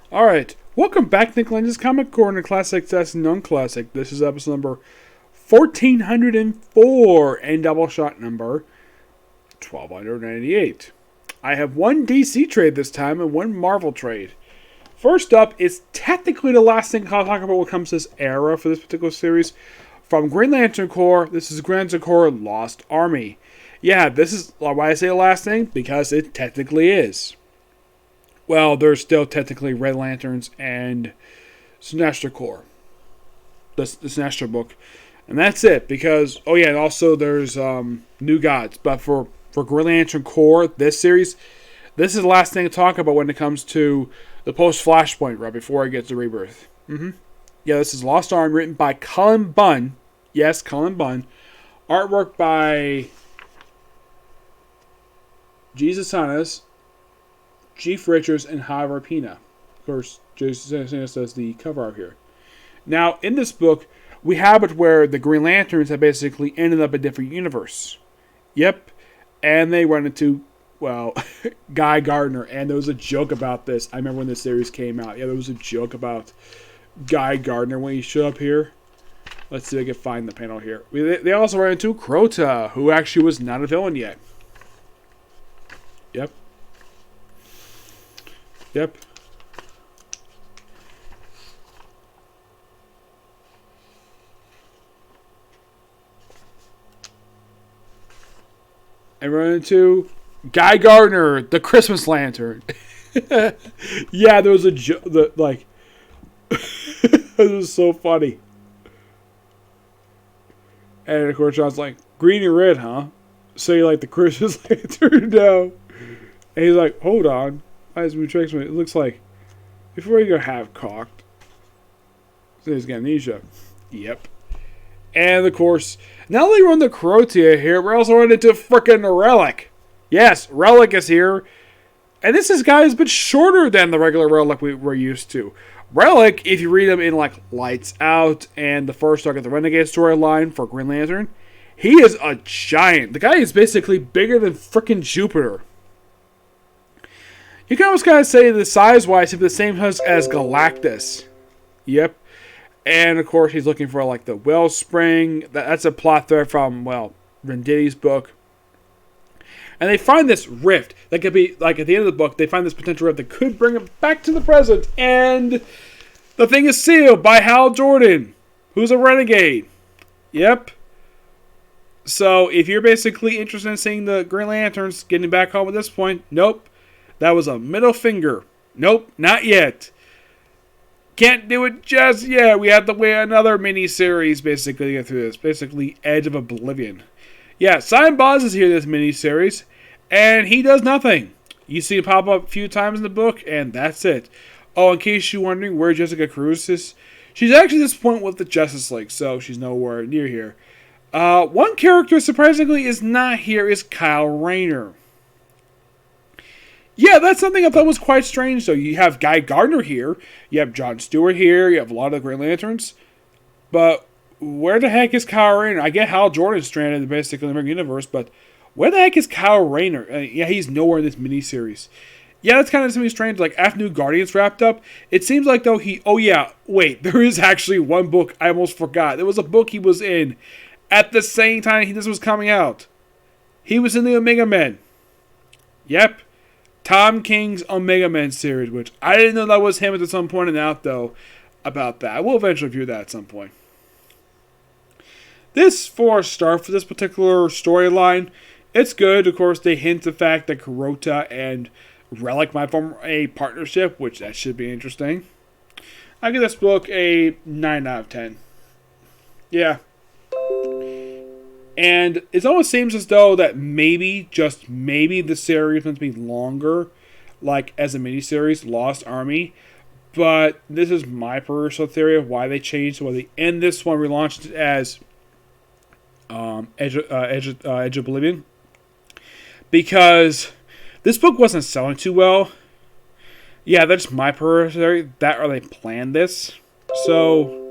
Alright, welcome back to Lenz's Comic Corner, Classic Test Non-Classic. This is episode number 1404 and Doubleshot number 1298. I have one DC trade this time and one Marvel trade. First up is technically the last thing I'll talk about when it comes to this era for this particular series. From Green Lantern Corps, this is Green Lantern Corps Lost Army. Yeah, this is why I say the last thing, because it technically is. Well, there's still technically Red Lanterns and Sinestro Corps. The Sinestro book. And that's it, because, oh yeah, and also there's New Gods. But for Green Lantern Corps, this series, this is the last thing to talk about when it comes to the post-Flashpoint, right before it gets to Rebirth. Yeah, this is Lost Army, written by Cullen Bunn. Yes, Cullen Bunn. Artwork by Jesus Sanas, Chief Richards, and Javier Pina. Of course, Jesus Sanas does the cover art here. Now, in this book, we have it where the Green Lanterns have basically ended up in a different universe. Yep. And they run into, well, Guy Gardner. And there was a joke about this. I remember when this series came out. Yeah, there was a joke about Guy Gardner when he showed up here. Let's see if I can find the panel here. They also ran into Crota, who actually was not a villain yet. Yep. Yep. And run into Guy Gardner, the Christmas Lantern. Yeah, there was a joke. Like, it was so funny. And of course, John's like, green and red, huh? So you like the Christmas Lantern now? And he's like, hold on. As we tricks me, it looks like before you go half cocked. So he's got amnesia. Yep. And of course, now that we run the Crotia here, we're also running into frickin' Relic. Yes, Relic is here. And this guy is a bit shorter than the regular Relic we're used to. Relic, if you read him in like Lights Out and the first arc of the Renegade storyline for Green Lantern, he is a giant. The guy is basically bigger than frickin' Jupiter. You can almost kind of say the size-wise, he's the same size as Galactus. Yep. And, of course, he's looking for, like, the Wellspring. That's a plot thread from, well, Renditti's book. And they find this rift. That could be, like, at the end of the book, they find this potential rift that could bring him back to the present. And the thing is sealed by Hal Jordan, who's a renegade. Yep. So, if you're basically interested in seeing the Green Lanterns getting back home at this point, nope. That was a middle finger. Nope, not yet. Can't do it just yet. We have to wait another mini-series basically to get through this. Basically, Edge of Oblivion. Yeah, Simon Boz is here in this mini-series, and he does nothing. You see him pop up a few times in the book, and that's it. Oh, in case you're wondering where Jessica Cruz is, she's actually at this point with the Justice League, so she's nowhere near here. One character, surprisingly, is not here is Kyle Rayner. Yeah, that's something I thought was quite strange, though. You have Guy Gardner here, you have John Stewart here, you have a lot of the Green Lanterns, but where the heck is Kyle Rayner? I get Hal Jordan stranded basically in the universe, but where the heck is Kyle Rayner? Yeah, he's nowhere in this miniseries. Yeah, that's kind of something strange. Like, after New Guardians wrapped up, it seems like, though, oh yeah, wait, there is actually one book I almost forgot. There was a book he was in at the same time this was coming out. He was in the Omega Men. Yep. Tom King's Omega Men series, which I didn't know that was him at some point out, though, about that. I will eventually review that at some point. This, for a start for this particular storyline, it's good. Of course, they hint the fact that Crota and Relic might form a partnership, which that should be interesting. I give this book a 9 out of 10. Yeah. And it almost seems as though that maybe, just maybe, the series is meant to be longer, like as a miniseries, Lost Army. But this is my personal theory of why they changed, why they end this one, relaunched it as Edge of Oblivion. Because this book wasn't selling too well. Yeah, that's my personal theory. That or they planned this. So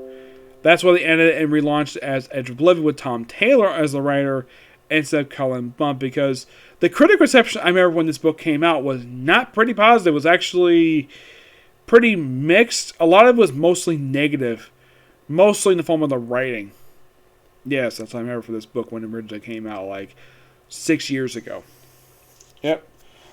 that's why they ended it and relaunched it as Edge of Oblivion with Tom Taylor as the writer instead of Cullen Bunn, because the critic reception I remember when this book came out was not pretty positive. It was actually pretty mixed. A lot of it was mostly negative. Mostly in the form of the writing. Yes, that's what I remember for this book when it originally came out, like 6 years ago. Yep.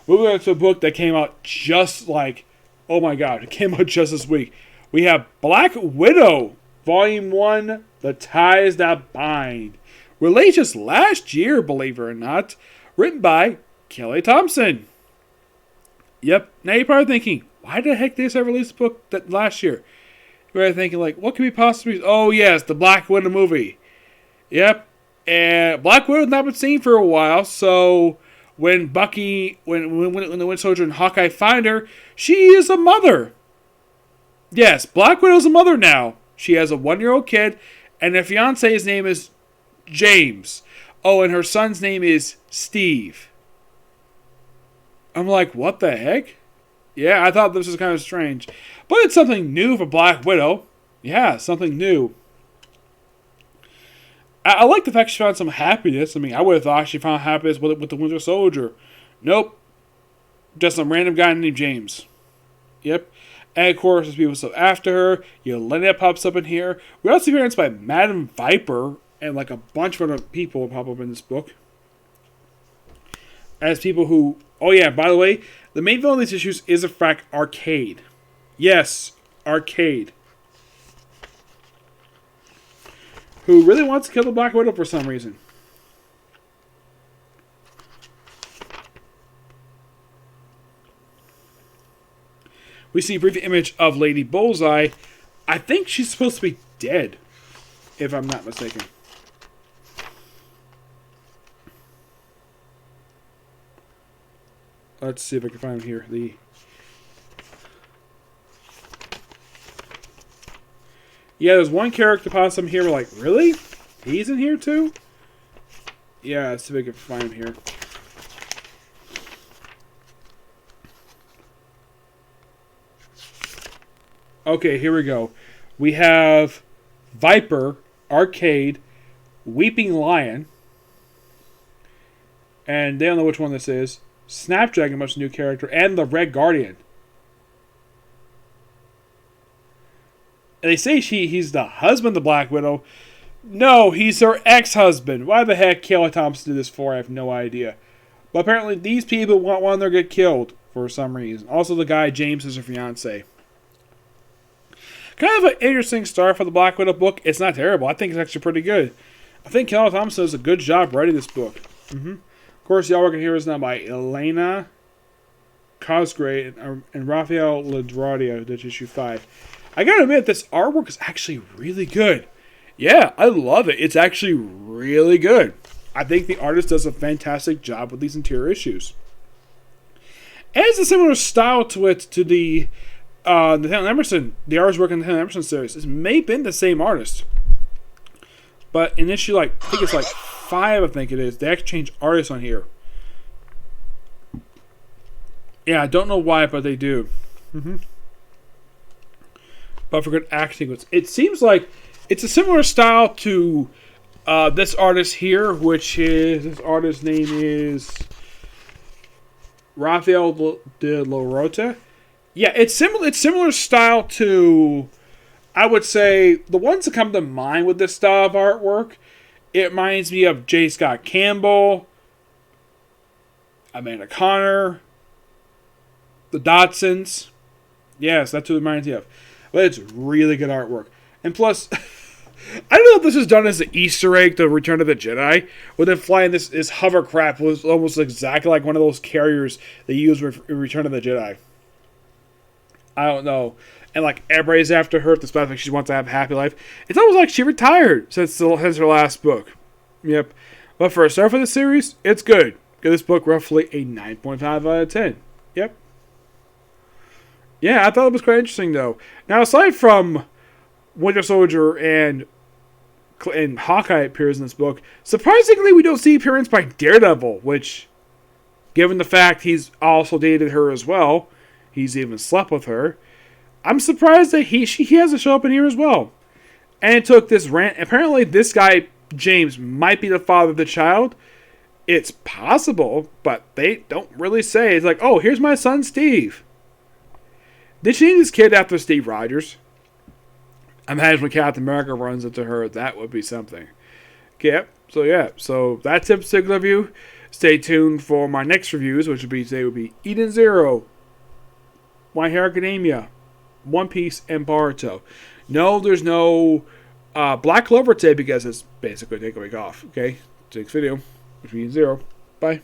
Moving on to a book that came out just like, oh my god, it came out just this week. We have Black Widow, Volume 1, The Ties That Bind. Released just last year, believe it or not. Written by Kelly Thompson. Yep. Now you're probably thinking, why the heck did they release a book that last year? You're thinking, like, what could be possibly... Oh, yes, the Black Widow movie. Yep. And Black Widow's not been seen for a while, so when Bucky, when the Winter Soldier and Hawkeye find her, she is a mother. Yes, Black Widow's a mother now. She has a 1-year-old kid, and her fiance's name is James. Oh, and her son's name is Steve. I'm like, what the heck? Yeah, I thought this was kind of strange. But it's something new for Black Widow. Yeah, something new. I like the fact she found some happiness. I mean, I would have thought she found happiness with the Winter Soldier. Nope. Just some random guy named James. Yep. And of course, there's people so after her. Yelena pops up in here. We also appearance by Madam Viper and like a bunch of other people pop up in this book. As people who... Oh yeah, by the way, the main villain of these issues is in fact Arcade. Yes, Arcade. Who really wants to kill the Black Widow for some reason. We see a brief image of Lady Bullseye. I think she's supposed to be dead, if I'm not mistaken. Let's see if I can find here. Yeah, there's one character pops up here. We're like, really? He's in here too? Yeah, let's see if I can find him here. Okay, here we go. We have Viper, Arcade, Weeping Lion, and they don't know which one this is. Snapdragon, much new character, and the Red Guardian. And they say he's the husband of Black Widow. No, he's her ex-husband. Why the heck Kelly Thompson did this for, I have no idea. But apparently these people want one of them to get killed for some reason. Also the guy, James, is her fiance. Kind of an interesting start for the Black Widow book. It's not terrible. I think it's actually pretty good. I think Kelly Thompson does a good job writing this book. Of course, the artwork here is now by Elena Cosgrave and Rafael Ladradio, that's issue 5. I gotta admit, this artwork is actually really good. Yeah, I love it. It's actually really good. I think the artist does a fantastic job with these interior issues. And it's a similar style to it to the Nathaniel Emerson, the artist working in the Nathaniel Emerson series. It may have been the same artist. But in issue, I think it's 5, I think it is. They actually changed artists on here. Yeah, I don't know why, but they do. But for good acting, it seems like it's a similar style to this artist here, which is, this artist's name is Rafael de la Rota. Yeah, it's similar style to, I would say, the ones that come to mind with this style of artwork. It reminds me of J. Scott Campbell, Amanda Connor, the Dodsons. Yes, that's what it reminds me of. But it's really good artwork. And plus, I don't know if this is done as an Easter egg to Return of the Jedi, where they're flying this hovercraft was almost exactly like one of those carriers they use in Return of the Jedi. I don't know. And everybody's after her, despite the fact she wants to have a happy life. It's almost like she retired since her last book. Yep. But for a start for the series, it's good. Give this book roughly a 9.5 out of 10. Yep. Yeah, I thought it was quite interesting, though. Now, aside from Winter Soldier and Hawkeye appears in this book, surprisingly, we don't see appearance by Daredevil, which, given the fact he's also dated her as well, he's even slept with her, I'm surprised that he hasn't shown up in here as well. And it took this rant. Apparently, this guy, James, might be the father of the child. It's possible, but they don't really say. It's like, oh, here's my son, Steve. Did she name this kid after Steve Rogers? I imagine when Captain America runs into her, that would be something. Okay, so that's it for the review. Stay tuned for my next reviews, which would be Eden Zero, My Hero Academia, One Piece, and Boruto. No, there's no Black Clover today because it's basically a take a week off. Okay, next video, which means 0. Bye.